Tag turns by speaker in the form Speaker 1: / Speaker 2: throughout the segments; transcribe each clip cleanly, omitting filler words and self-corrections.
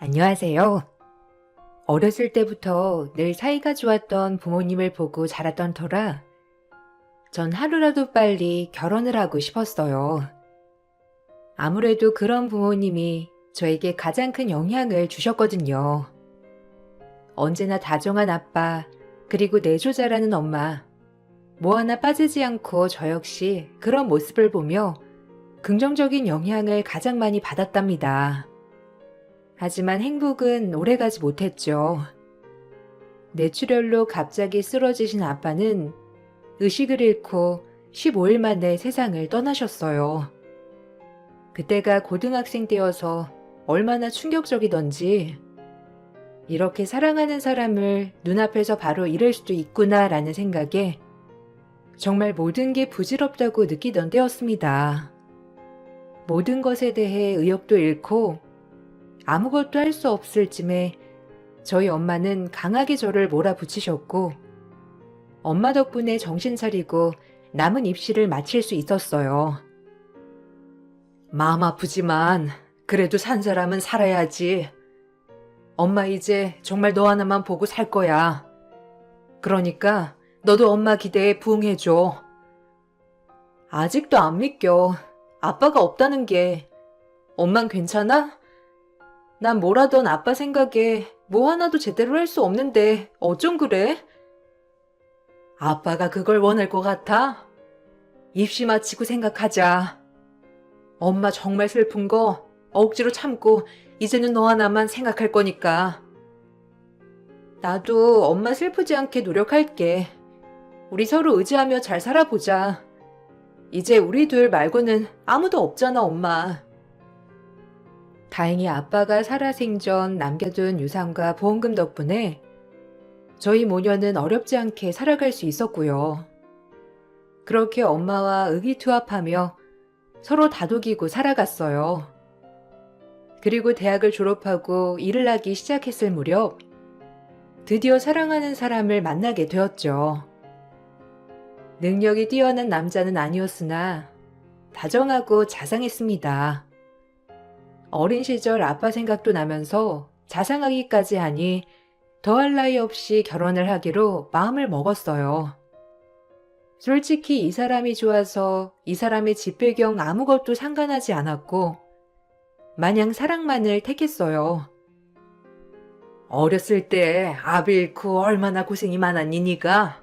Speaker 1: 안녕하세요. 어렸을 때부터 늘 사이가 좋았던 부모님을 보고 자랐던 터라 전 하루라도 빨리 결혼을 하고 싶었어요. 아무래도 그런 부모님이 저에게 가장 큰 영향을 주셨거든요. 언제나 다정한 아빠, 그리고 내조자라는 엄마, 뭐 하나 빠지지 않고 저 역시 그런 모습을 보며 긍정적인 영향을 가장 많이 받았답니다. 하지만 행복은 오래가지 못했죠. 뇌출혈로 갑자기 쓰러지신 아빠는 의식을 잃고 15일 만에 세상을 떠나셨어요. 그때가 고등학생 때여서 얼마나 충격적이던지 이렇게 사랑하는 사람을 눈앞에서 바로 잃을 수도 있구나라는 생각에 정말 모든 게 부질없다고 느끼던 때였습니다. 모든 것에 대해 의욕도 잃고 아무것도 할 수 없을 쯤에 저희 엄마는 강하게 저를 몰아붙이셨고 엄마 덕분에 정신 차리고 남은 입시를 마칠 수 있었어요. 마음 아프지만 그래도 산 사람은 살아야지. 엄마 이제 정말 너 하나만 보고 살 거야. 그러니까 너도 엄마 기대에 부응해줘. 아직도 안 믿겨. 아빠가 없다는 게. 엄만 괜찮아? 난 뭘 하던 아빠 생각에 뭐 하나도 제대로 할 수 없는데 어쩜 그래? 아빠가 그걸 원할 것 같아? 입시 마치고 생각하자. 엄마 정말 슬픈 거 억지로 참고 이제는 너 하나만 생각할 거니까. 나도 엄마 슬프지 않게 노력할게. 우리 서로 의지하며 잘 살아보자. 이제 우리 둘 말고는 아무도 없잖아, 엄마. 다행히 아빠가 살아생전 남겨둔 유산과 보험금 덕분에 저희 모녀는 어렵지 않게 살아갈 수 있었고요. 그렇게 엄마와 의기투합하며 서로 다독이고 살아갔어요. 그리고 대학을 졸업하고 일을 하기 시작했을 무렵 드디어 사랑하는 사람을 만나게 되었죠. 능력이 뛰어난 남자는 아니었으나 다정하고 자상했습니다. 어린 시절 아빠 생각도 나면서 자상하기까지 하니 더할 나위 없이 결혼을 하기로 마음을 먹었어요. 솔직히 이 사람이 좋아서 이 사람의 집 배경 아무것도 상관하지 않았고 마냥 사랑만을 택했어요. 어렸을 때 아비 잃고 얼마나 고생이 많았니 니가?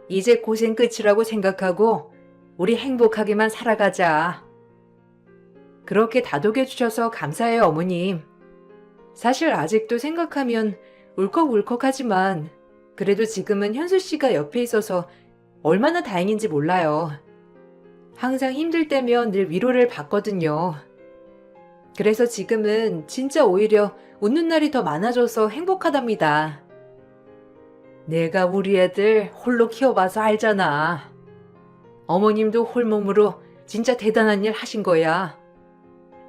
Speaker 1: 이제 고생 끝이라고 생각하고 우리 행복하게만 살아가자. 그렇게 다독여 주셔서 감사해요, 어머님. 사실 아직도 생각하면 울컥울컥하지만 그래도 지금은 현수 씨가 옆에 있어서 얼마나 다행인지 몰라요. 항상 힘들 때면 늘 위로를 받거든요. 그래서 지금은 진짜 오히려 웃는 날이 더 많아져서 행복하답니다. 내가 우리 애들 홀로 키워봐서 알잖아. 어머님도 홀몸으로 진짜 대단한 일 하신 거야.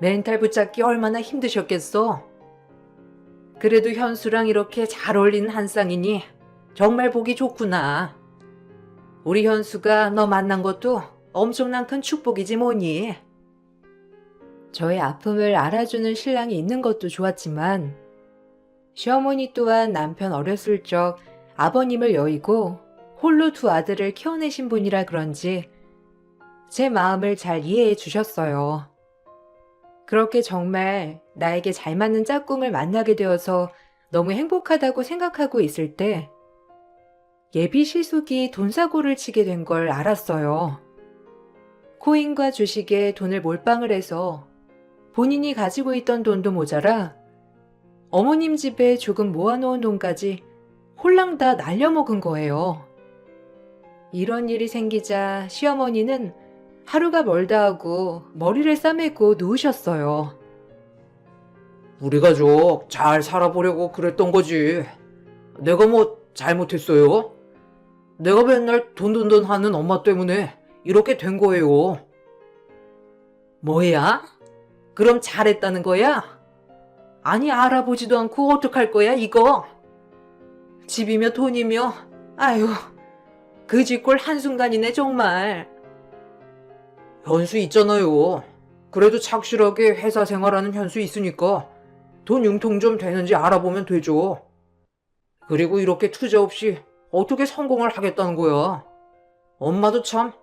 Speaker 1: 멘탈 붙잡기 얼마나 힘드셨겠어? 그래도 현수랑 이렇게 잘 어울리는 한 쌍이니 정말 보기 좋구나. 우리 현수가 너 만난 것도 엄청난 큰 축복이지 뭐니. 저의 아픔을 알아주는 신랑이 있는 것도 좋았지만 시어머니 또한 남편 어렸을 적 아버님을 여의고 홀로 두 아들을 키워내신 분이라 그런지 제 마음을 잘 이해해 주셨어요. 그렇게 정말 나에게 잘 맞는 짝꿍을 만나게 되어서 너무 행복하다고 생각하고 있을 때 예비 실속이 돈 사고를 치게 된 걸 알았어요. 코인과 주식에 돈을 몰빵을 해서 본인이 가지고 있던 돈도 모자라 어머님 집에 조금 모아놓은 돈까지 홀랑 다 날려먹은 거예요. 이런 일이 생기자 시어머니는 하루가 멀다 하고 머리를 싸매고 누우셨어요.
Speaker 2: 우리 가족 잘 살아보려고 그랬던 거지. 내가 뭐 잘못했어요? 내가 맨날 돈돈돈 하는 엄마 때문에 이렇게 된 거예요.
Speaker 1: 뭐야? 그럼 잘했다는 거야? 아니 알아보지도 않고 어떡할 거야 이거? 집이며 돈이며 아유 그 쥐꼴 한순간이네 정말.
Speaker 2: 현수 있잖아요. 그래도 착실하게 회사 생활하는 현수 있으니까 돈 융통 좀 되는지 알아보면 되죠. 그리고 이렇게 투자 없이 어떻게 성공을 하겠다는 거야? 엄마도 참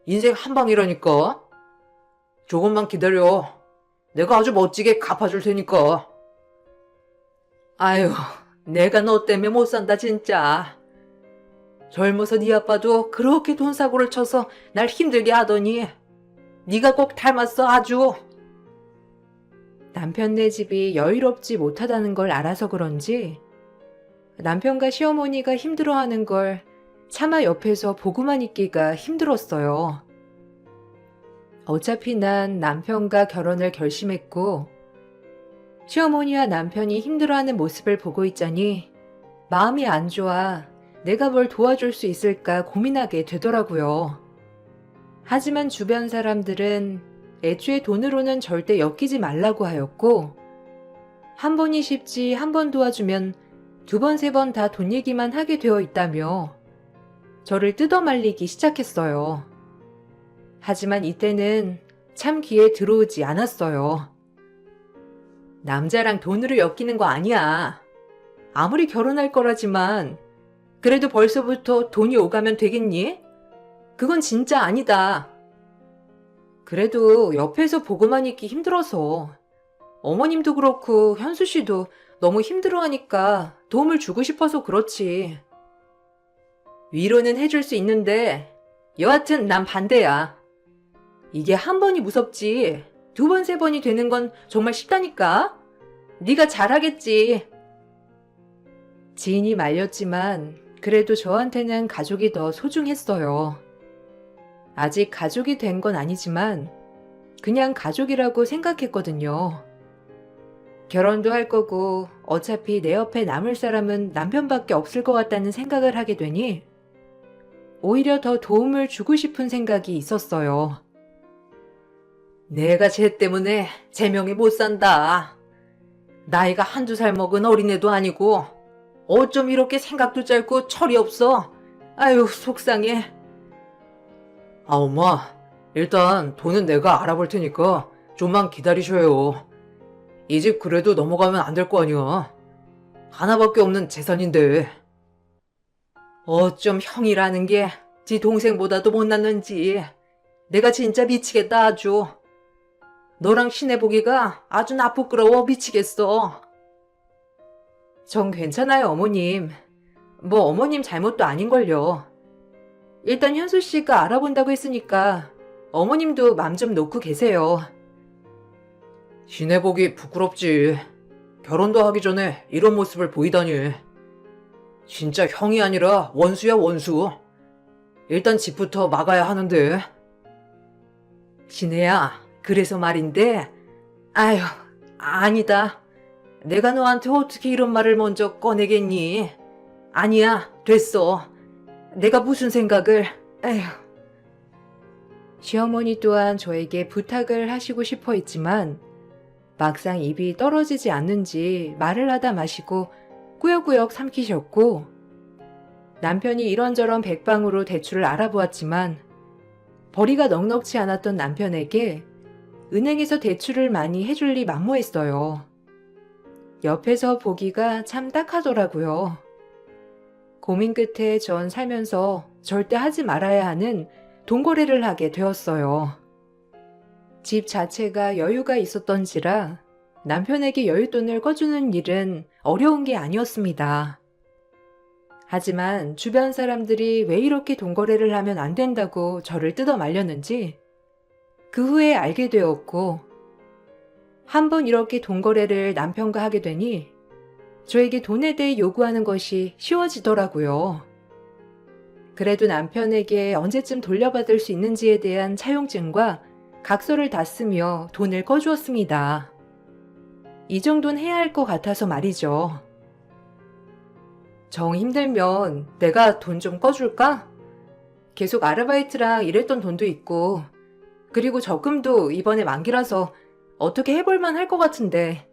Speaker 2: 인생 한 방이라니까. 조금만 기다려. 내가 아주 멋지게 갚아줄 테니까. 아유, 내가 너 때문에 못 산다 진짜. 젊어서 네 아빠도 그렇게 돈 사고를 쳐서 날 힘들게 하더니 네가 꼭 닮았어 아주. 남편네 집이 여유롭지 못하다는 걸 알아서 그런지 남편과 시어머니가 힘들어하는 걸 차마 옆에서 보고만 있기가 힘들었어요. 어차피 난 남편과 결혼을 결심했고 시어머니와 남편이 힘들어하는 모습을 보고 있자니 마음이 안 좋아 내가 뭘 도와줄 수 있을까 고민하게 되더라고요. 하지만 주변 사람들은 애초에 돈으로는 절대 엮이지 말라고 하였고 한 번이 쉽지 한 번 도와주면 두 번, 세 번 다 돈 얘기만 하게 되어 있다며 저를 뜯어말리기 시작했어요. 하지만 이때는 참 귀에 들어오지 않았어요. 남자랑 돈으로 엮이는 거 아니야. 아무리 결혼할 거라지만 그래도 벌써부터 돈이 오가면 되겠니? 그건 진짜 아니다. 그래도 옆에서 보고만 있기 힘들어서 어머님도 그렇고 현수 씨도 너무 힘들어하니까 도움을 주고 싶어서 그렇지. 위로는 해줄 수 있는데 여하튼 난 반대야. 이게 한 번이 무섭지 두 번, 세 번이 되는 건 정말 쉽다니까. 네가 잘하겠지. 지인이 말렸지만 그래도 저한테는 가족이 더 소중했어요. 아직 가족이 된 건 아니지만 그냥 가족이라고 생각했거든요. 결혼도 할 거고 어차피 내 옆에 남을 사람은 남편밖에 없을 것 같다는 생각을 하게 되니 오히려 더 도움을 주고 싶은 생각이 있었어요. 내가 쟤 때문에 제명이 못 산다. 나이가 한두 살 먹은 어린애도 아니고 어쩜 이렇게 생각도 짧고 철이 없어. 아유 속상해. 아 엄마, 일단 돈은 내가 알아볼 테니까 좀만 기다리셔요. 이 집 그래도 넘어가면 안 될 거 아니야. 하나밖에 없는 재산인데. 어쩜 형이라는 게 지 동생보다도 못났는지. 내가 진짜 미치겠다 아주. 너랑 신혜 보기가 아주 나 부끄러워 미치겠어. 전 괜찮아요 어머님. 뭐 어머님 잘못도 아닌걸요. 일단 현수 씨가 알아본다고 했으니까 어머님도 맘 좀 놓고 계세요. 신혜 보기 부끄럽지. 결혼도 하기 전에 이런 모습을 보이다니. 진짜 형이 아니라 원수야 원수. 일단 집부터 막아야 하는데. 신혜야, 그래서 말인데. 아휴, 아니다. 내가 너한테 어떻게 이런 말을 먼저 꺼내겠니? 아니야, 됐어. 내가 무슨 생각을. 에휴. 시어머니 또한 저에게 부탁을 하시고 싶어 했지만 막상 입이 떨어지지 않는지 말을 하다 마시고 꾸역꾸역 삼키셨고 남편이 이런저런 백방으로 대출을 알아보았지만 벌이가 넉넉지 않았던 남편에게 은행에서 대출을 많이 해줄리 만무했어요. 옆에서 보기가 참 딱하더라고요. 고민 끝에 전 살면서 절대 하지 말아야 하는 돈거래를 하게 되었어요. 집 자체가 여유가 있었던지라 남편에게 여윳돈을 꺼주는 일은 어려운 게 아니었습니다. 하지만 주변 사람들이 왜 이렇게 돈거래를 하면 안 된다고 저를 뜯어 말렸는지 그 후에 알게 되었고 한번 이렇게 돈거래를 남편과 하게 되니 저에게 돈에 대해 요구하는 것이 쉬워지더라고요. 그래도 남편에게 언제쯤 돌려받을 수 있는지에 대한 차용증과 각서를 다 쓰며 돈을 꺼주었습니다. 이 정도는 해야 할 것 같아서 말이죠. 정 힘들면 내가 돈 좀 꺼줄까? 계속 아르바이트랑 일했던 돈도 있고 그리고 적금도 이번에 만기라서 어떻게 해볼만 할 것 같은데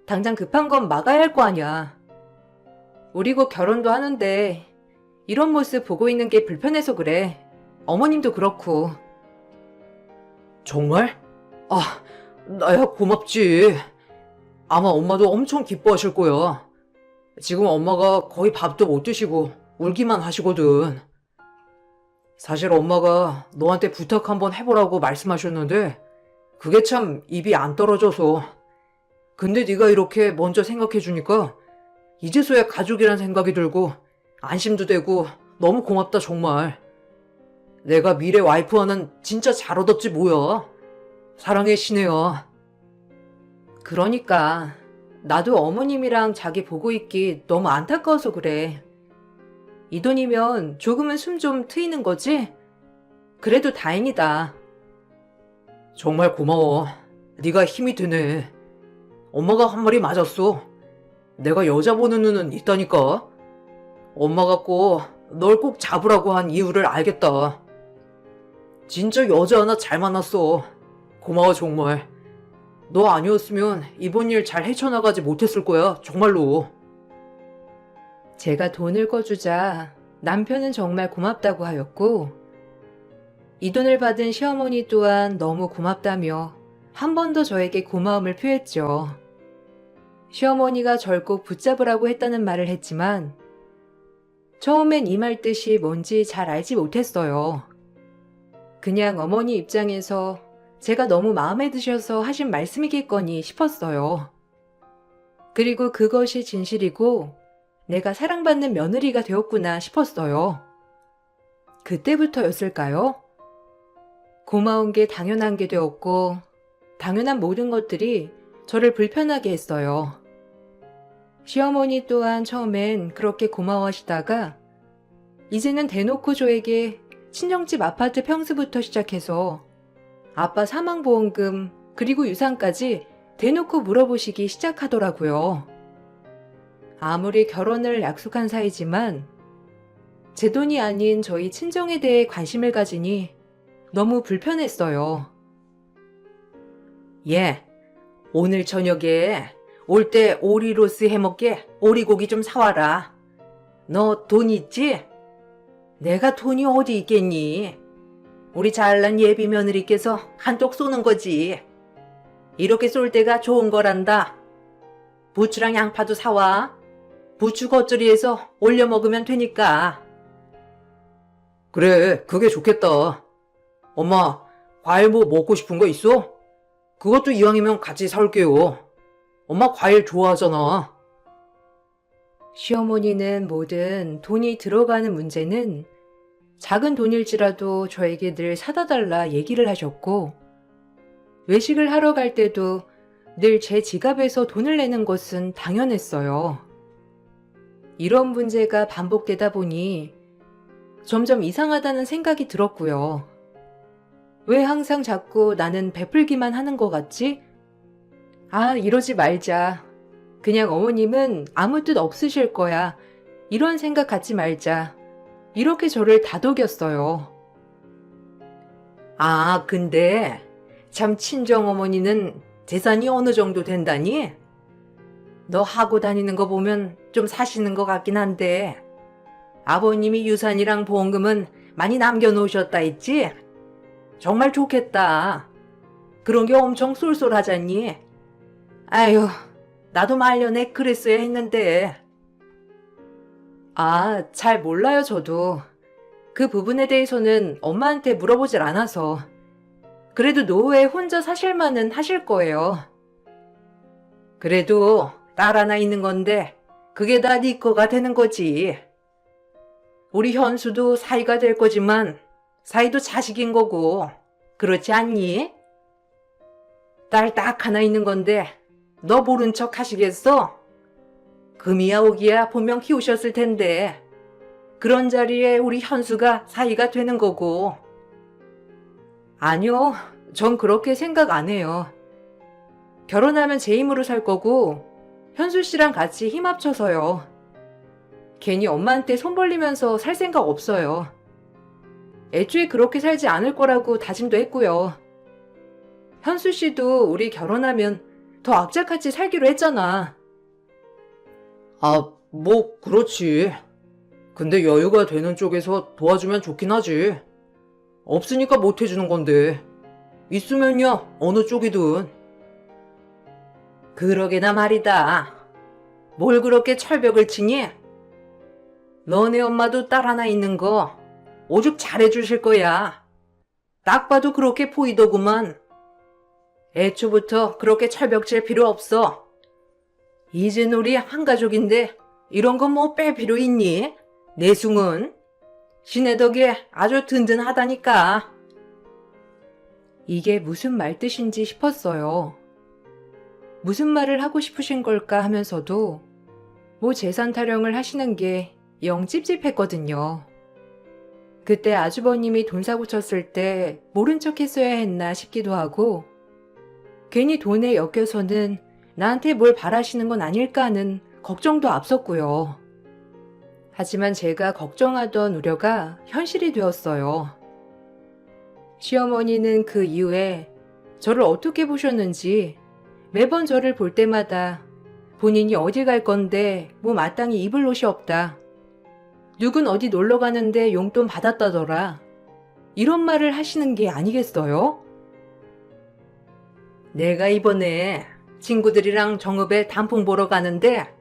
Speaker 2: 당장 급한 건 막아야 할 거 아니야. 우리 곧 결혼도 하는데 이런 모습 보고 있는 게 불편해서 그래. 어머님도 그렇고. 정말? 아, 나야 고맙지. 아마 엄마도 엄청 기뻐하실 거야. 지금 엄마가 거의 밥도 못 드시고 울기만 하시거든. 사실 엄마가 너한테 부탁 한번 해보라고 말씀하셨는데 그게 참 입이 안 떨어져서. 근데 네가 이렇게 먼저 생각해주니까 이제서야 가족이란 생각이 들고 안심도 되고 너무 고맙다 정말. 내가 미래 와이프와는 진짜 잘 얻었지 뭐야. 사랑해 신혜야.
Speaker 1: 그러니까 나도 어머님이랑 자기 보고 있기 너무 안타까워서 그래. 이 돈이면 조금은 숨 좀 트이는 거지? 그래도 다행이다.
Speaker 2: 정말 고마워. 네가 힘이 되네. 엄마가 한 말이 맞았어. 내가 여자 보는 눈은 있다니까. 엄마가 꼭 널 꼭 잡으라고 한 이유를 알겠다. 진짜 여자 하나 잘 만났어. 고마워 정말. 너 아니었으면 이번 일 잘 헤쳐나가지 못했을 거야 정말로.
Speaker 1: 제가 돈을 꺼주자 남편은 정말 고맙다고 하였고, 이 돈을 받은 시어머니 또한 너무 고맙다며 한 번 더 저에게 고마움을 표했죠. 시어머니가 절 꼭 붙잡으라고 했다는 말을 했지만 처음엔 이 말 뜻이 뭔지 잘 알지 못했어요. 그냥 어머니 입장에서 제가 너무 마음에 드셔서 하신 말씀이겠거니 싶었어요. 그리고 그것이 진실이고 내가 사랑받는 며느리가 되었구나 싶었어요. 그때부터였을까요? 고마운 게 당연한 게 되었고 당연한 모든 것들이 저를 불편하게 했어요. 시어머니 또한 처음엔 그렇게 고마워하시다가 이제는 대놓고 저에게 친정집 아파트 평수부터 시작해서 아빠 사망보험금 그리고 유산까지 대놓고 물어보시기 시작하더라고요. 아무리 결혼을 약속한 사이지만 제 돈이 아닌 저희 친정에 대해 관심을 가지니 너무 불편했어요.
Speaker 2: 예, 오늘 저녁에 올 때 오리로스 해먹게 오리고기 좀 사와라. 너 돈 있지? 내가 돈이 어디 있겠니? 우리 잘난 예비 며느리께서 한턱 쏘는 거지. 이렇게 쏠 때가 좋은 거란다. 부추랑 양파도 사와. 부추 겉절이에서 올려 먹으면 되니까. 그래, 그게 좋겠다. 엄마, 과일 뭐 먹고 싶은 거 있어? 그것도 이왕이면 같이 사올게요. 엄마 과일 좋아하잖아.
Speaker 1: 시어머니는 뭐든 돈이 들어가는 문제는 작은 돈일지라도 저에게 늘 사다 달라 얘기를 하셨고, 외식을 하러 갈 때도 늘 제 지갑에서 돈을 내는 것은 당연했어요. 이런 문제가 반복되다 보니 점점 이상하다는 생각이 들었고요. 왜 항상 자꾸 나는 베풀기만 하는 것 같지? 아, 이러지 말자. 그냥 어머님은 아무 뜻 없으실 거야. 이런 생각 갖지 말자. 이렇게 저를 다독였어요.
Speaker 2: 아, 근데 참 친정어머니는 재산이 어느 정도 된다니? 너 하고 다니는 거 보면 좀 사시는 것 같긴 한데 아버님이 유산이랑 보험금은 많이 남겨놓으셨다 했지? 정말 좋겠다. 그런 게 엄청 쏠쏠하잖니? 아유, 나도 말년에 그랬어야 했는데.
Speaker 1: 아, 잘 몰라요, 저도. 그 부분에 대해서는 엄마한테 물어보질 않아서. 그래도 노후에 혼자 사실 만은 하실 거예요.
Speaker 2: 그래도 딸 하나 있는 건데 그게 다 네 거가 되는 거지. 우리 현수도 사위가 될 거지만 사위도 자식인 거고 그렇지 않니? 딸 딱 하나 있는 건데 너 모른 척 하시겠어? 금이야 오기야 분명 키우셨을 텐데 그런 자리에 우리 현수가 사위가 되는 거고.
Speaker 1: 아니요, 전 그렇게 생각 안 해요. 결혼하면 제 힘으로 살 거고 현수 씨랑 같이 힘 합쳐서요. 괜히 엄마한테 손 벌리면서 살 생각 없어요. 애초에 그렇게 살지 않을 거라고 다짐도 했고요. 현수 씨도 우리 결혼하면 더 악착같이 살기로 했잖아.
Speaker 2: 아, 뭐 그렇지. 근데 여유가 되는 쪽에서 도와주면 좋긴 하지. 없으니까 못 해주는 건데 있으면야 어느 쪽이든.
Speaker 1: 그러게나 말이다. 뭘 그렇게 철벽을 치니? 너네 엄마도 딸 하나 있는 거 오죽 잘해주실 거야. 딱 봐도 그렇게 보이더구만. 애초부터 그렇게 철벽 칠 필요 없어. 이젠 우리 한 가족인데 이런 거 뭐 뺄 필요 있니? 내숭은 신의 덕에 아주 든든하다니까. 이게 무슨 말 뜻인지 싶었어요. 무슨 말을 하고 싶으신 걸까 하면서도 뭐 재산 타령을 하시는 게 영 찝찝했거든요. 그때 아주버님이 돈 사고 쳤을 때 모른 척 했어야 했나 싶기도 하고 괜히 돈에 엮여서는 나한테 뭘 바라시는 건 아닐까 하는 걱정도 앞섰고요. 하지만 제가 걱정하던 우려가 현실이 되었어요. 시어머니는 그 이후에 저를 어떻게 보셨는지 매번 저를 볼 때마다 본인이 어디 갈 건데 뭐 마땅히 입을 옷이 없다. 누군 어디 놀러 가는데 용돈 받았다더라. 이런 말을 하시는 게 아니겠어요? 내가 이번에 친구들이랑 정읍에 단풍 보러 가는데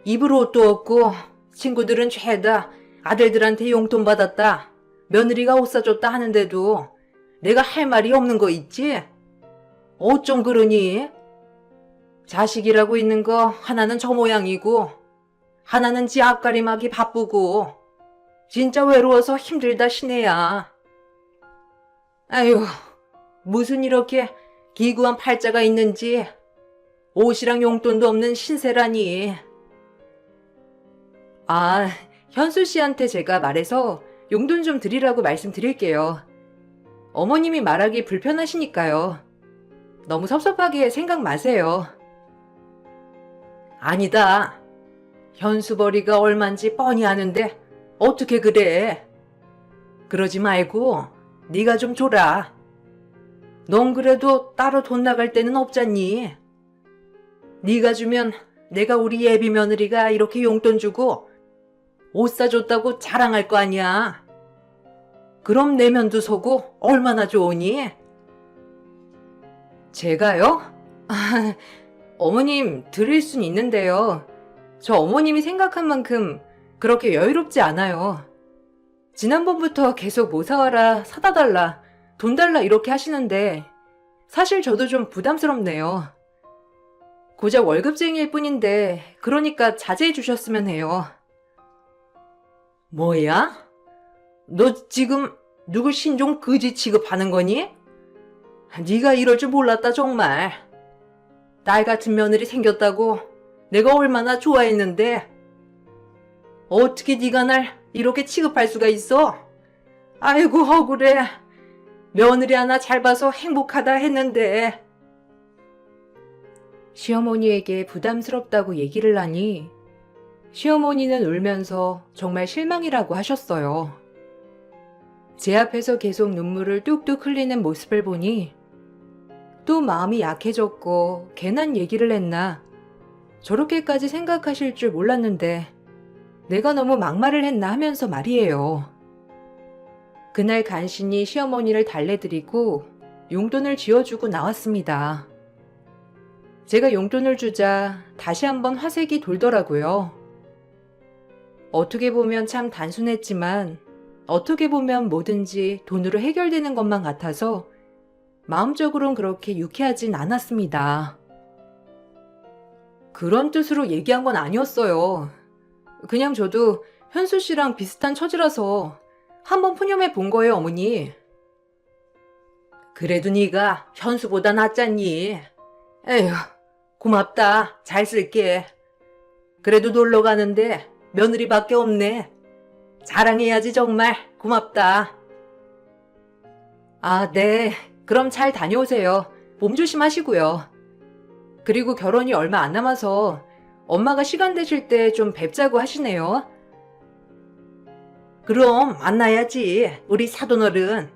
Speaker 1: 입을 옷도 없고 친구들은 죄다 아들들한테 용돈 받았다. 며느리가 옷 사줬다 하는데도 내가 할 말이 없는 거 있지? 어쩜 그러니? 자식이라고 있는 거 하나는 저 모양이고 하나는 지 앞가림하기 바쁘고 진짜 외로워서 힘들다 시네야. 아유, 무슨 이렇게 기구한 팔자가 있는지 옷이랑 용돈도 없는 신세라니. 아, 현수 씨한테 제가 말해서 용돈 좀 드리라고 말씀드릴게요. 어머님이 말하기 불편하시니까요. 너무 섭섭하게 생각 마세요. 아니다. 현수벌이가 얼만지 뻔히 아는데 어떻게 그래? 그러지 말고 네가 좀 줘라. 넌 그래도 따로 돈 나갈 때는 없잖니. 네가 주면 내가 우리 예비 며느리가 이렇게 용돈 주고 옷 사줬다고 자랑할 거 아니야. 그럼 내면도 서고 얼마나 좋으니? 제가요? 어머님 드릴 순 있는데요. 저 어머님이 생각한 만큼 그렇게 여유롭지 않아요. 지난번부터 계속 뭐 사와라, 사다 달라, 돈 달라 이렇게 하시는데 사실 저도 좀 부담스럽네요. 고작 월급쟁이일 뿐인데 그러니까 자제해 주셨으면 해요. 뭐야? 너 지금 누구 신종 그지 취급하는 거니? 네가 이럴 줄 몰랐다 정말. 딸 같은 며느리 생겼다고 내가 얼마나 좋아했는데 어떻게 네가 날 이렇게 취급할 수가 있어? 아이고 억울해. 며느리 하나 잘 봐서 행복하다 했는데. 시어머니에게 부담스럽다고 얘기를 하니 시어머니는 울면서 정말 실망이라고 하셨어요. 제 앞에서 계속 눈물을 뚝뚝 흘리는 모습을 보니 또 마음이 약해졌고 괜한 얘기를 했나 저렇게까지 생각하실 줄 몰랐는데 내가 너무 막말을 했나 하면서 말이에요. 그날 간신히 시어머니를 달래드리고 용돈을 쥐어주고 나왔습니다. 제가 용돈을 주자 다시 한번 화색이 돌더라고요. 어떻게 보면 참 단순했지만 어떻게 보면 뭐든지 돈으로 해결되는 것만 같아서 마음적으론 그렇게 유쾌하진 않았습니다. 그런 뜻으로 얘기한 건 아니었어요. 그냥 저도 현수 씨랑 비슷한 처지라서 한번 푸념해 본 거예요, 어머니. 그래도 네가 현수보다 낫잖니. 에휴, 고맙다. 잘 쓸게. 그래도 놀러 가는데 며느리밖에 없네. 자랑해야지 정말. 고맙다. 아, 네. 그럼 잘 다녀오세요. 몸 조심하시고요. 그리고 결혼이 얼마 안 남아서 엄마가 시간 되실 때 좀 뵙자고 하시네요. 그럼 만나야지, 우리 사돈어른.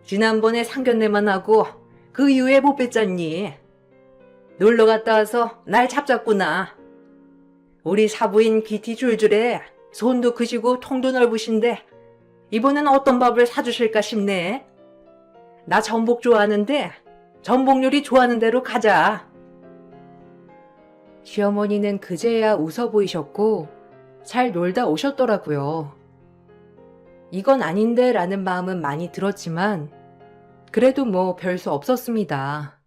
Speaker 1: 지난번에 상견례만 하고 그 이후에 못 뵀잖니. 놀러 갔다 와서 날 잡잡구나. 우리 사부인 귀티 줄줄해. 손도 크시고 통도 넓으신데 이번엔 어떤 밥을 사주실까 싶네. 나 전복 좋아하는데 전복 요리 좋아하는 대로 가자. 시어머니는 그제야 웃어 보이셨고 잘 놀다 오셨더라고요. 이건 아닌데 라는 마음은 많이 들었지만 그래도 뭐 별 수 없었습니다.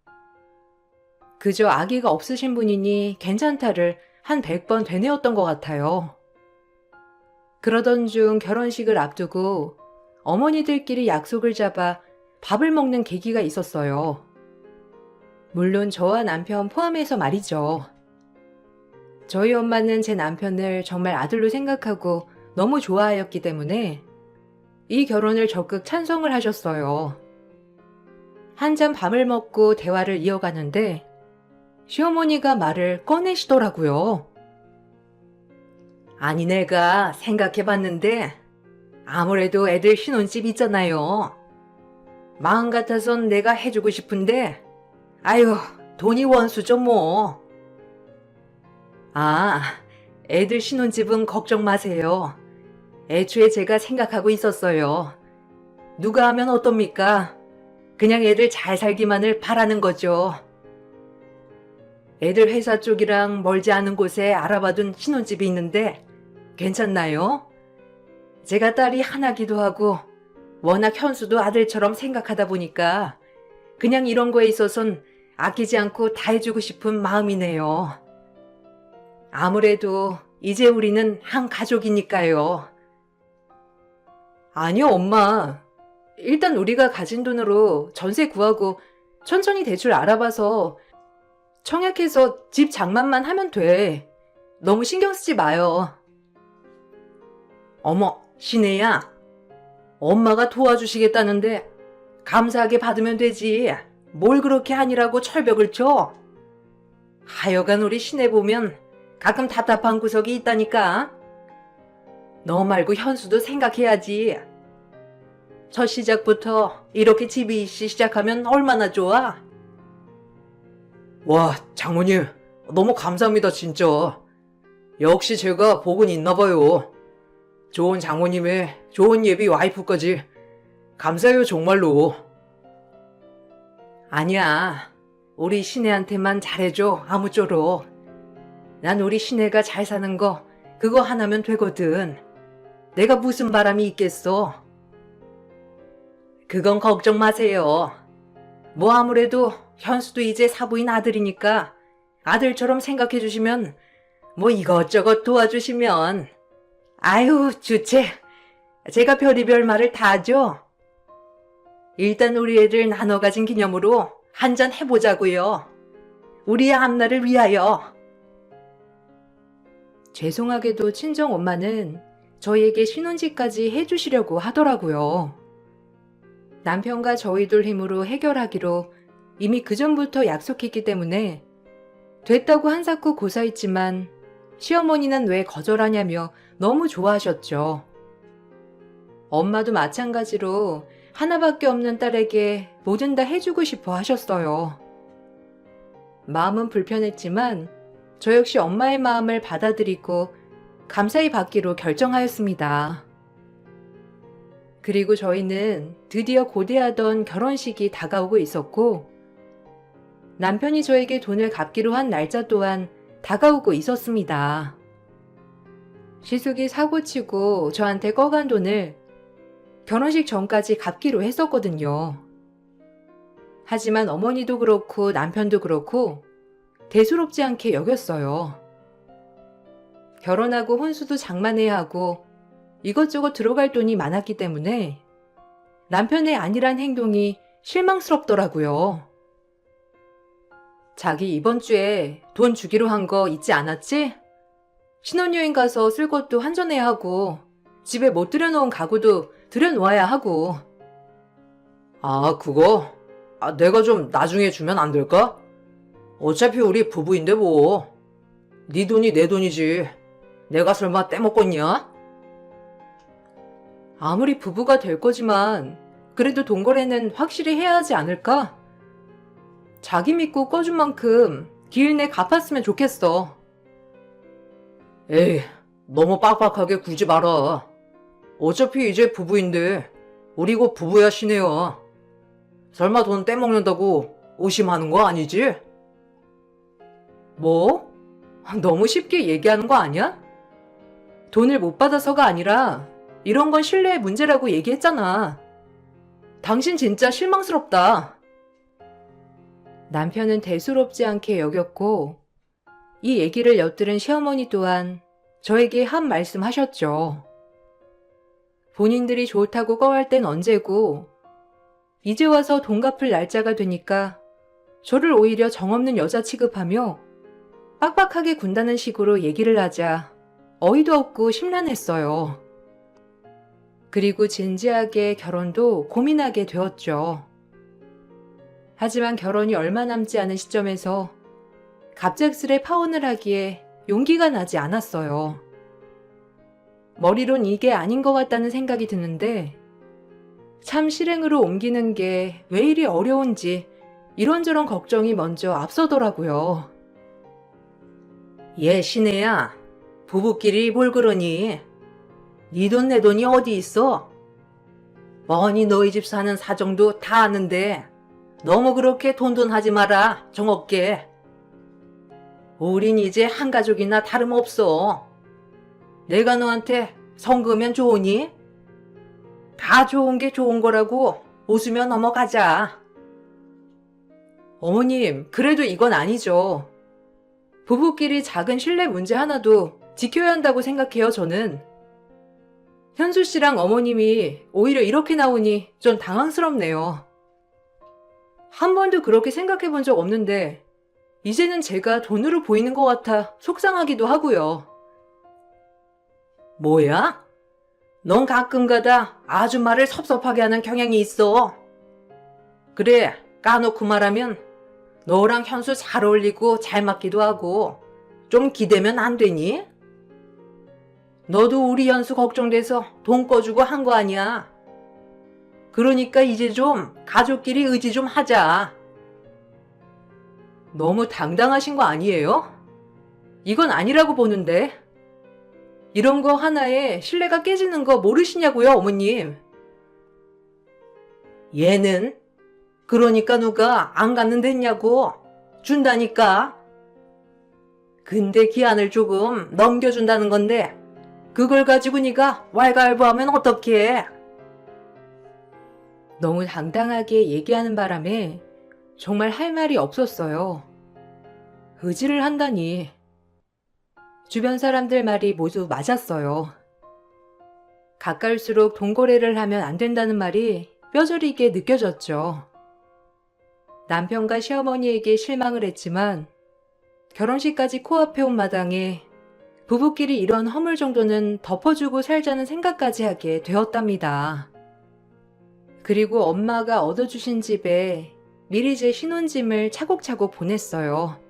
Speaker 1: 그저 아기가 없으신 분이니 괜찮다를 한 100번 되뇌었던 것 같아요. 그러던 중 결혼식을 앞두고 어머니들끼리 약속을 잡아 밥을 먹는 계기가 있었어요. 물론 저와 남편 포함해서 말이죠. 저희 엄마는 제 남편을 정말 아들로 생각하고 너무 좋아하였기 때문에 이 결혼을 적극 찬성을 하셨어요. 한잔 밥을 먹고 대화를 이어가는데 시어머니가 말을 꺼내시더라고요. 아니, 내가 생각해봤는데 아무래도 애들 신혼집 있잖아요. 마음 같아선 내가 해주고 싶은데 아유, 돈이 원수죠 뭐. 아, 애들 신혼집은 걱정 마세요. 애초에 제가 생각하고 있었어요. 누가 하면 어떻습니까? 그냥 애들 잘 살기만을 바라는 거죠. 애들 회사 쪽이랑 멀지 않은 곳에 알아봐둔 신혼집이 있는데 괜찮나요? 제가 딸이 하나기도 하고 워낙 현수도 아들처럼 생각하다 보니까 그냥 이런 거에 있어선 아끼지 않고 다 해주고 싶은 마음이네요. 아무래도 이제 우리는 한 가족이니까요. 아니요, 엄마. 일단 우리가 가진 돈으로 전세 구하고 천천히 대출 알아봐서 청약해서 집 장만만 하면 돼. 너무 신경 쓰지 마요. 어머, 신혜야. 엄마가 도와주시겠다는데 감사하게 받으면 되지. 뭘 그렇게 아니라고 철벽을 쳐? 하여간 우리 신혜 보면 가끔 답답한 구석이 있다니까. 너 말고 현수도 생각해야지. 첫 시작부터 이렇게 집이 있기 시작하면 얼마나 좋아?
Speaker 2: 와, 장모님, 너무 감사합니다, 진짜. 역시 제가 복은 있나 봐요. 좋은 장모님의 좋은 예비 와이프까지. 감사해요, 정말로.
Speaker 1: 아니야. 우리 신혜한테만 잘해줘, 아무쪼록. 난 우리 신혜가 잘 사는 거 그거 하나면 되거든. 내가 무슨 바람이 있겠어. 그건 걱정 마세요. 뭐 아무래도 현수도 이제 사부인 아들이니까 아들처럼 생각해 주시면 뭐 이것저것 도와주시면 아유, 주체. 제가 별의별 말을 다 하죠. 일단 우리 애들 나눠 가진 기념으로 한잔 해보자고요. 우리의 앞날을 위하여. 죄송하게도 친정 엄마는 저희에게 신혼집까지 해주시려고 하더라고요. 남편과 저희들 힘으로 해결하기로 이미 그전부터 약속했기 때문에 됐다고 한사코 고사했지만 시어머니는 왜 거절하냐며 너무 좋아하셨죠. 엄마도 마찬가지로 하나밖에 없는 딸에게 뭐든 다 해주고 싶어 하셨어요. 마음은 불편했지만 저 역시 엄마의 마음을 받아들이고 감사히 받기로 결정하였습니다. 그리고 저희는 드디어 고대하던 결혼식이 다가오고 있었고 남편이 저에게 돈을 갚기로 한 날짜 또한 다가오고 있었습니다. 시숙이 사고치고 저한테 꺼간 돈을 결혼식 전까지 갚기로 했었거든요. 하지만 어머니도 그렇고 남편도 그렇고 대수롭지 않게 여겼어요. 결혼하고 혼수도 장만해야 하고 이것저것 들어갈 돈이 많았기 때문에 남편의 안일한 행동이 실망스럽더라고요. 자기 이번 주에 돈 주기로 한 거 잊지 않았지? 신혼여행 가서 쓸 것도 한전해야 하고 집에 못 들여놓은 가구도 들여놓아야 하고.
Speaker 2: 아, 그거? 내가 좀 나중에 주면 안 될까? 어차피 우리 부부인데 뭐. 네 돈이 내 돈이지. 내가 설마 떼먹겠냐?
Speaker 1: 아무리 부부가 될 거지만 그래도 돈 거래는 확실히 해야 하지 않을까? 자기 믿고 꺼준 만큼 기일 내 갚았으면 좋겠어.
Speaker 2: 에이, 너무 빡빡하게 굴지 마라. 어차피 이제 부부인데 우리 곧 부부야 시네요. 설마 돈 떼먹는다고 의심하는 거 아니지?
Speaker 1: 뭐? 너무 쉽게 얘기하는 거 아니야? 돈을 못 받아서가 아니라 이런 건 신뢰의 문제라고 얘기했잖아. 당신 진짜 실망스럽다. 남편은 대수롭지 않게 여겼고 이 얘기를 엿들은 시어머니 또한 저에게 한 말씀 하셨죠. 본인들이 좋다고 꺼할 땐 언제고 이제 와서 돈 갚을 날짜가 되니까 저를 오히려 정없는 여자 취급하며 빡빡하게 군다는 식으로 얘기를 하자 어이도 없고 심란했어요. 그리고 진지하게 결혼도 고민하게 되었죠. 하지만 결혼이 얼마 남지 않은 시점에서 갑작스레 파혼을 하기에 용기가 나지 않았어요. 머리론 이게 아닌 것 같다는 생각이 드는데 참 실행으로 옮기는 게 왜 이리 어려운지 이런저런 걱정이 먼저 앞서더라고요.
Speaker 2: 얘 시내야, 부부끼리 뭘 그러니? 네 돈 내 돈이 어디 있어? 뻔히 너희 집 사는 사정도 다 아는데 너무 그렇게 돈돈하지 마라, 정없게. 우린 이제 한 가족이나 다름없어. 내가 너한테 성금면 좋으니? 다 좋은 게 좋은 거라고 웃으며 넘어가자.
Speaker 1: 어머님, 그래도 이건 아니죠. 부부끼리 작은 신뢰 문제 하나도 지켜야 한다고 생각해요, 저는. 현수 씨랑 어머님이 오히려 이렇게 나오니 좀 당황스럽네요. 한 번도 그렇게 생각해 본 적 없는데 이제는 제가 돈으로 보이는 것 같아 속상하기도 하고요.
Speaker 2: 뭐야? 넌 가끔가다 아줌마를 섭섭하게 하는 경향이 있어. 그래, 까놓고 말하면 너랑 현수 잘 어울리고 잘 맞기도 하고 좀 기대면 안 되니? 너도 우리 현수 걱정돼서 돈 꺼주고 한 거 아니야. 그러니까 이제 좀 가족끼리 의지 좀 하자.
Speaker 1: 너무 당당하신 거 아니에요? 이건 아니라고 보는데. 이런 거 하나에 신뢰가 깨지는 거 모르시냐고요, 어머님.
Speaker 2: 얘는? 그러니까 누가 안 갖는 데냐고. 준다니까. 근데 기한을 조금 넘겨준다는 건데 그걸 가지고 네가 왈가왈부하면 어떡해.
Speaker 1: 너무 당당하게 얘기하는 바람에 정말 할 말이 없었어요. 의지를 한다니. 주변 사람들 말이 모두 맞았어요. 가까울수록 돈거래를 하면 안 된다는 말이 뼈저리게 느껴졌죠. 남편과 시어머니에게 실망을 했지만 결혼식까지 코앞에 온 마당에 부부끼리 이런 허물 정도는 덮어주고 살자는 생각까지 하게 되었답니다. 그리고 엄마가 얻어주신 집에 미리 제 신혼짐을 차곡차곡 보냈어요.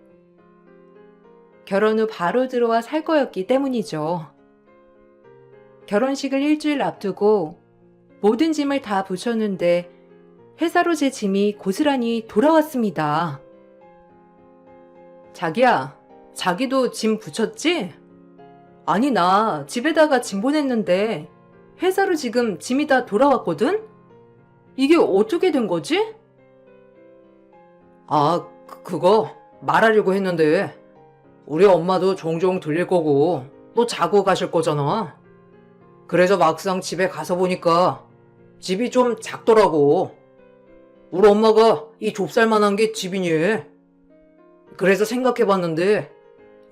Speaker 1: 결혼 후 바로 들어와 살 거였기 때문이죠. 결혼식을 일주일 앞두고 모든 짐을 다 붙였는데 회사로 제 짐이 고스란히 돌아왔습니다. 자기야, 자기도 짐 붙였지? 아니, 나 집에다가 짐 보냈는데 회사로 지금 짐이 다 돌아왔거든? 이게 어떻게 된 거지?
Speaker 2: 아, 그거 말하려고 했는데 우리 엄마도 종종 들릴 거고 또 자고 가실 거잖아. 그래서 막상 집에 가서 보니까 집이 좀 작더라고. 우리 엄마가 이 좁쌀만한 게 집이니. 그래서 생각해봤는데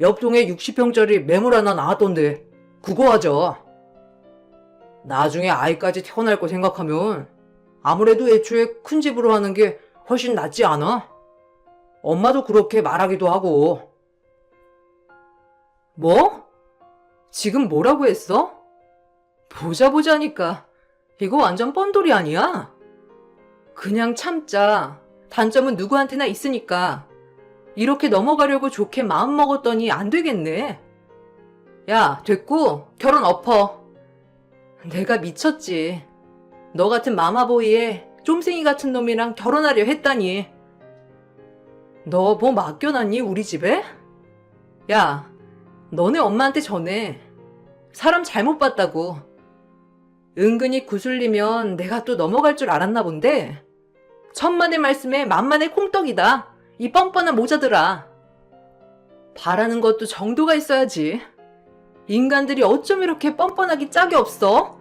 Speaker 2: 옆동에 60평짜리 매물 하나 나왔던데 그거 하자. 나중에 아이까지 태어날 거 생각하면 아무래도 애초에 큰 집으로 하는 게 훨씬 낫지 않아? 엄마도 그렇게 말하기도 하고.
Speaker 1: 뭐? 지금 뭐라고 했어? 보자보자니까 이거 완전 뻔돌이 아니야? 그냥 참자. 단점은 누구한테나 있으니까. 이렇게 넘어가려고 좋게 마음먹었더니 안 되겠네. 야, 됐고 결혼 엎어. 내가 미쳤지. 너 같은 마마보이에 쫌생이 같은 놈이랑 결혼하려 했다니. 너 뭐 맡겨놨니 우리 집에? 야, 너네 엄마한테 전해. 사람 잘못 봤다고. 은근히 구슬리면 내가 또 넘어갈 줄 알았나 본데. 천만의 말씀에 만만의 콩떡이다. 이 뻔뻔한 모자들아. 바라는 것도 정도가 있어야지. 인간들이 어쩜 이렇게 뻔뻔하기 짝이 없어?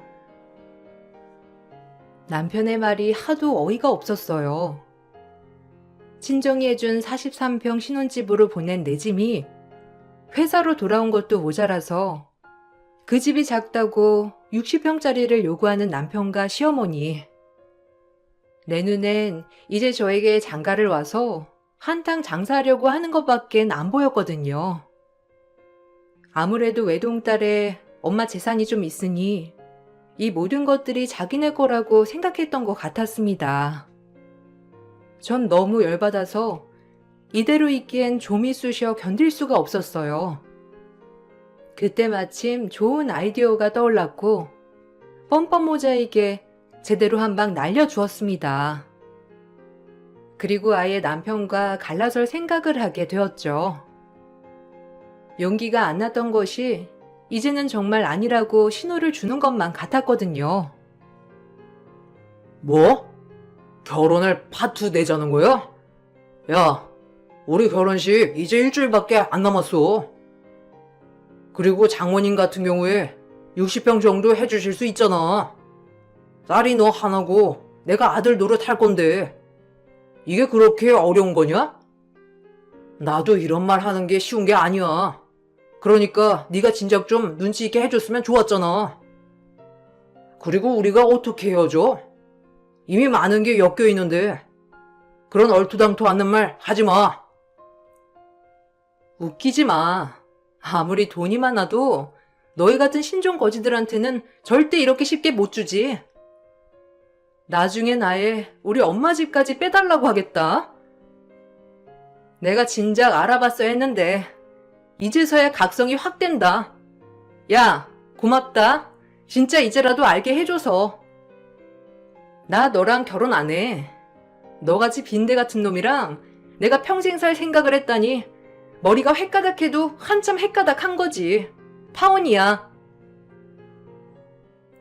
Speaker 1: 남편의 말이 하도 어이가 없었어요. 친정이 해준 43평 신혼집으로 보낸 내 짐이 회사로 돌아온 것도 모자라서 그 집이 작다고 60평짜리를 요구하는 남편과 시어머니. 내 눈엔 이제 저에게 장가를 와서 한탕 장사하려고 하는 것밖엔 안 보였거든요. 아무래도 외동딸에 엄마 재산이 좀 있으니 이 모든 것들이 자기네 거라고 생각했던 것 같았습니다. 전 너무 열받아서 이대로 있기엔 좀이 쑤셔 견딜 수가 없었어요. 그때 마침 좋은 아이디어가 떠올랐고 뻔뻔 모자에게 제대로 한 방 날려주었습니다. 그리고 아예 남편과 갈라설 생각을 하게 되었죠. 용기가 안 났던 것이 이제는 정말 아니라고 신호를 주는 것만 같았거든요.
Speaker 2: 뭐? 결혼을 파투 내자는 거야? 야, 우리 결혼식 이제 일주일밖에 안 남았어. 그리고 장모님 같은 경우에 60평 정도 해주실 수 있잖아. 딸이 너 하나고 내가 아들 노릇할 건데 이게 그렇게 어려운 거냐? 나도 이런 말 하는 게 쉬운 게 아니야. 그러니까 네가 진작 좀 눈치 있게 해줬으면 좋았잖아. 그리고 우리가 어떻게 헤어져? 이미 많은 게 엮여 있는데 그런 얼토당토 않는 말 하지 마.
Speaker 1: 웃기지 마. 아무리 돈이 많아도 너희 같은 신종 거지들한테는 절대 이렇게 쉽게 못 주지. 나중엔 아예 우리 엄마 집까지 빼달라고 하겠다. 내가 진작 알아봤어야 했는데 이제서야 각성이 확 된다. 야, 고맙다. 진짜 이제라도 알게 해줘서. 나 너랑 결혼 안 해. 너같이 빈대 같은 놈이랑 내가 평생 살 생각을 했다니 머리가 헷가닥해도 한참 헷가닥한 거지. 파혼이야.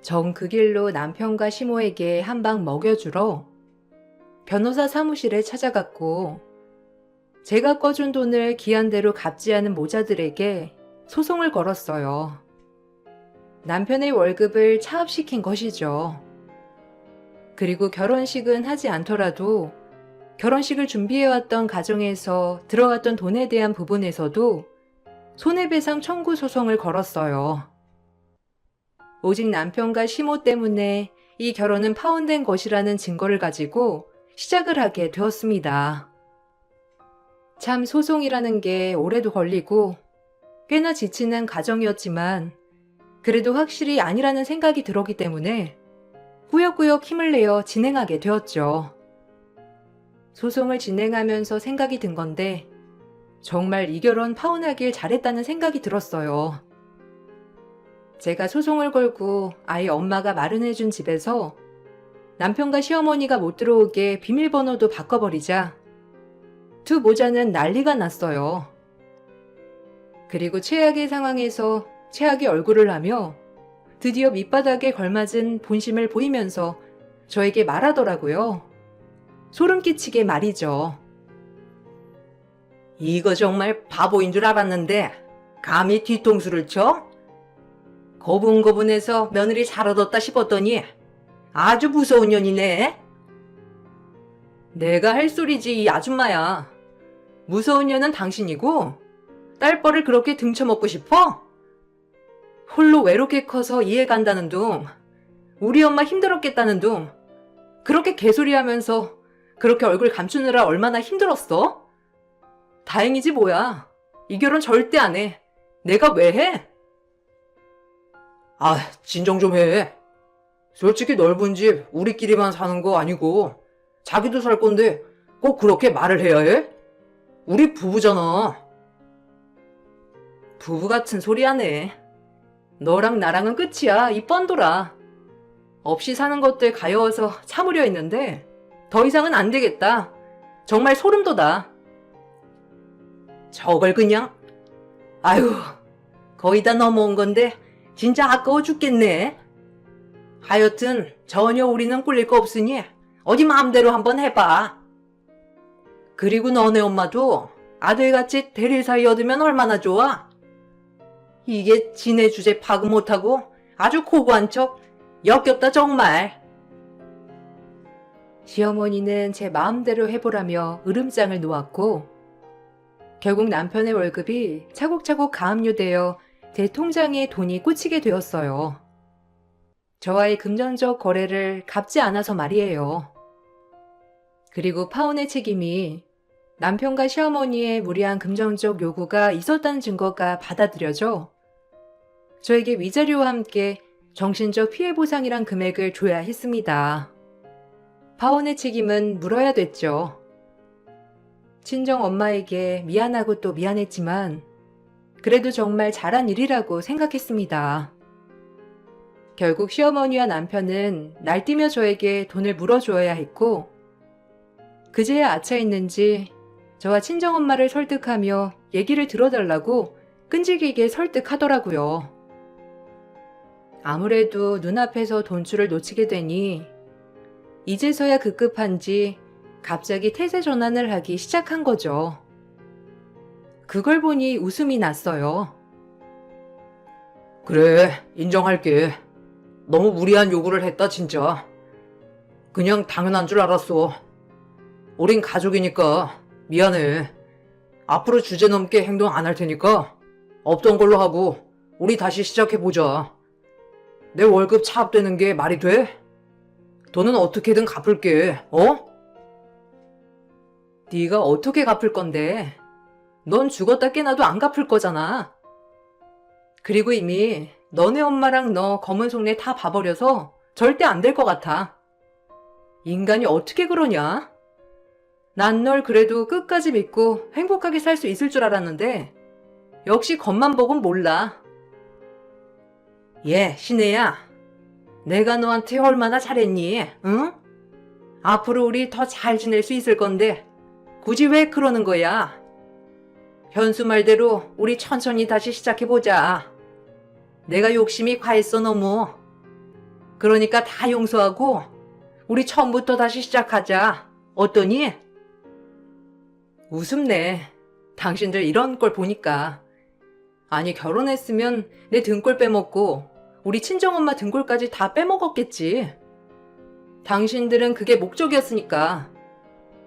Speaker 1: 전 그 길로 남편과 시모에게 한 방 먹여주러 변호사 사무실에 찾아갔고 제가 꺼준 돈을 기한대로 갚지 않은 모자들에게 소송을 걸었어요. 남편의 월급을 차압시킨 것이죠. 그리고 결혼식은 하지 않더라도 결혼식을 준비해왔던 가정에서 들어갔던 돈에 대한 부분에서도 손해배상 청구 소송을 걸었어요. 오직 남편과 시모 때문에 이 결혼은 파혼된 것이라는 증거를 가지고 시작을 하게 되었습니다. 참 소송이라는 게 오래도 걸리고 꽤나 지치는 과정이었지만 그래도 확실히 아니라는 생각이 들었기 때문에 꾸역꾸역 힘을 내어 진행하게 되었죠. 소송을 진행하면서 생각이 든 건데 정말 이 결혼 파혼하길 잘했다는 생각이 들었어요. 제가 소송을 걸고 아이 엄마가 마련해준 집에서 남편과 시어머니가 못 들어오게 비밀번호도 바꿔버리자 두 모자는 난리가 났어요. 그리고 최악의 상황에서 최악의 얼굴을 하며 드디어 밑바닥에 걸맞은 본심을 보이면서 저에게 말하더라고요. 소름 끼치게 말이죠.
Speaker 2: 이거 정말 바보인 줄 알았는데 감히 뒤통수를 쳐? 고분고분해서 며느리 잘 얻었다 싶었더니 아주 무서운 년이네.
Speaker 1: 내가 할 소리지 이 아줌마야. 무서운 년은 당신이고 딸뻘을 그렇게 등쳐먹고 싶어? 홀로 외롭게 커서 이해 간다는 둥, 우리 엄마 힘들었겠다는 둥, 그렇게 개소리하면서 그렇게 얼굴 감추느라 얼마나 힘들었어? 다행이지 뭐야. 이 결혼 절대 안 해. 내가 왜 해?
Speaker 2: 아, 진정 좀 해. 솔직히 넓은 집 우리끼리만 사는 거 아니고 자기도 살 건데 꼭 그렇게 말을 해야 해? 우리 부부잖아.
Speaker 1: 부부 같은 소리 하네. 너랑 나랑은 끝이야, 이 뻔돌아. 없이 사는 것들 가여워서 참으려 했는데 더 이상은 안 되겠다. 정말 소름 돋아.
Speaker 2: 저걸 그냥? 아유, 거의 다 넘어온 건데 진짜 아까워 죽겠네. 하여튼 전혀 우리는 꿀릴 거 없으니 어디 마음대로 한번 해봐. 그리고 너네 엄마도
Speaker 1: 아들같이 대릴 사이 얻으면 얼마나 좋아? 이게 지네 주제 파악 못하고 아주 고고한 척 역겹다 정말. 시어머니는 제 마음대로 해보라며 으름장을 놓았고 결국 남편의 월급이 차곡차곡 가압류되어 제 통장에 돈이 꽂히게 되었어요. 저와의 금전적 거래를 갚지 않아서 말이에요. 그리고 파혼의 책임이 남편과 시어머니의 무리한 금전적 요구가 있었다는 증거가 받아들여져 저에게 위자료와 함께 정신적 피해 보상이란 금액을 줘야 했습니다. 파혼의 책임은 물어야 됐죠. 친정 엄마에게 미안하고 또 미안했지만 그래도 정말 잘한 일이라고 생각했습니다. 결국 시어머니와 남편은 날뛰며 저에게 돈을 물어주어야 했고 그제야 아차했는지 저와 친정엄마를 설득하며 얘기를 들어달라고 끈질기게 설득하더라고요. 아무래도 눈앞에서 돈줄을 놓치게 되니 이제서야 급급한지 갑자기 태세 전환을 하기 시작한 거죠. 그걸 보니 웃음이 났어요.
Speaker 2: 그래, 인정할게. 너무 무리한 요구를 했다, 진짜. 그냥 당연한 줄 알았어. 우린 가족이니까 미안해. 앞으로 주제 넘게 행동 안 할 테니까 없던 걸로 하고 우리 다시 시작해보자. 내 월급 차압되는 게 말이 돼? 돈은 어떻게든 갚을게, 어?
Speaker 1: 네가 어떻게 갚을 건데? 넌 죽었다 깨나도 안 갚을 거잖아. 그리고 이미 너네 엄마랑 너 검은 속내 다 봐버려서 절대 안 될 것 같아. 인간이 어떻게 그러냐? 난 널 그래도 끝까지 믿고 행복하게 살 수 있을 줄 알았는데 역시 겉만 보곤 몰라. 신혜야. 내가 너한테 얼마나 잘했니? 응? 앞으로 우리 더 잘 지낼 수 있을 건데 굳이 왜 그러는 거야? 현수 말대로 우리 천천히 다시 시작해보자. 내가 욕심이 과했어 너무. 그러니까 다 용서하고 우리 처음부터 다시 시작하자. 어떠니? 우습네. 당신들 이런 걸 보니까. 아니 결혼했으면 내 등골 빼먹고 우리 친정엄마 등골까지 다 빼먹었겠지. 당신들은 그게 목적이었으니까.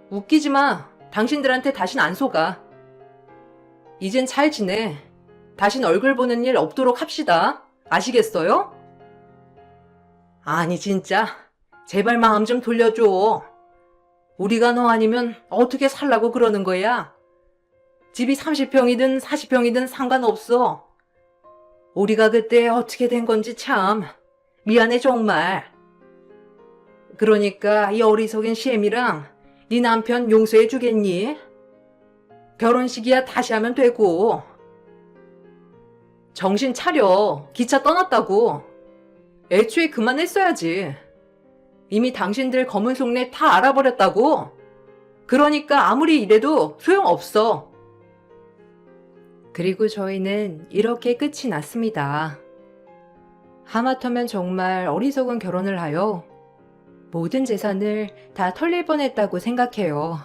Speaker 1: 웃기지 마. 당신들한테 다신 안 속아. 이젠 잘 지내. 다신 얼굴 보는 일 없도록 합시다. 아시겠어요? 아니 진짜 제발 마음 좀 돌려줘. 우리가 너 아니면 어떻게 살라고 그러는 거야? 집이 30평이든 40평이든 상관없어. 우리가 그때 어떻게 된 건지 참 미안해 정말. 그러니까 이 어리석은 시엠이랑 네 남편 용서해 주겠니? 결혼식이야 다시 하면 되고. 정신 차려. 기차 떠났다고. 애초에 그만했어야지. 이미 당신들 검은 속내 다 알아버렸다고. 그러니까 아무리 이래도 소용없어. 그리고 저희는 이렇게 끝이 났습니다. 하마터면 정말 어리석은 결혼을 하여 모든 재산을 다 털릴 뻔했다고 생각해요.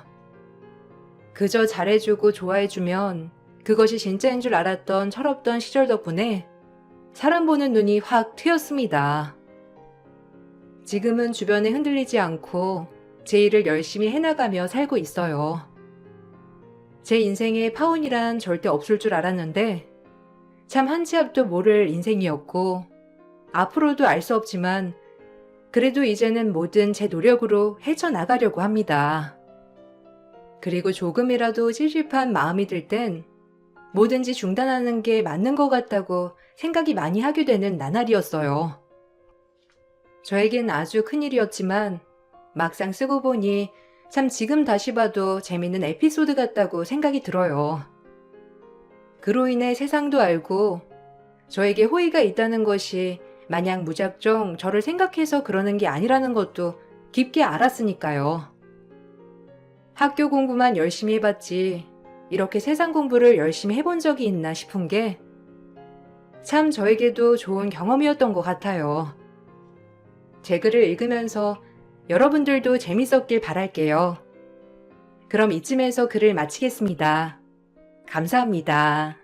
Speaker 1: 그저 잘해주고 좋아해주면 그것이 진짜인 줄 알았던 철없던 시절 덕분에 사람 보는 눈이 확 트였습니다. 지금은 주변에 흔들리지 않고 제 일을 열심히 해나가며 살고 있어요. 제 인생에 파혼이란 절대 없을 줄 알았는데 참 한 치 앞도 모를 인생이었고 앞으로도 알 수 없지만 그래도 이제는 모든 제 노력으로 헤쳐나가려고 합니다. 그리고 조금이라도 찝찝한 마음이 들 땐 뭐든지 중단하는 게 맞는 것 같다고 생각이 많이 하게 되는 나날이었어요. 저에겐 아주 큰일이었지만 막상 쓰고 보니 참 지금 다시 봐도 재밌는 에피소드 같다고 생각이 들어요. 그로 인해 세상도 알고 저에게 호의가 있다는 것이 마냥 무작정 저를 생각해서 그러는 게 아니라는 것도 깊게 알았으니까요. 학교 공부만 열심히 해봤지 이렇게 세상 공부를 열심히 해본 적이 있나 싶은 게 참 저에게도 좋은 경험이었던 것 같아요. 제 글을 읽으면서 여러분들도 재밌었길 바랄게요. 그럼 이쯤에서 글을 마치겠습니다. 감사합니다.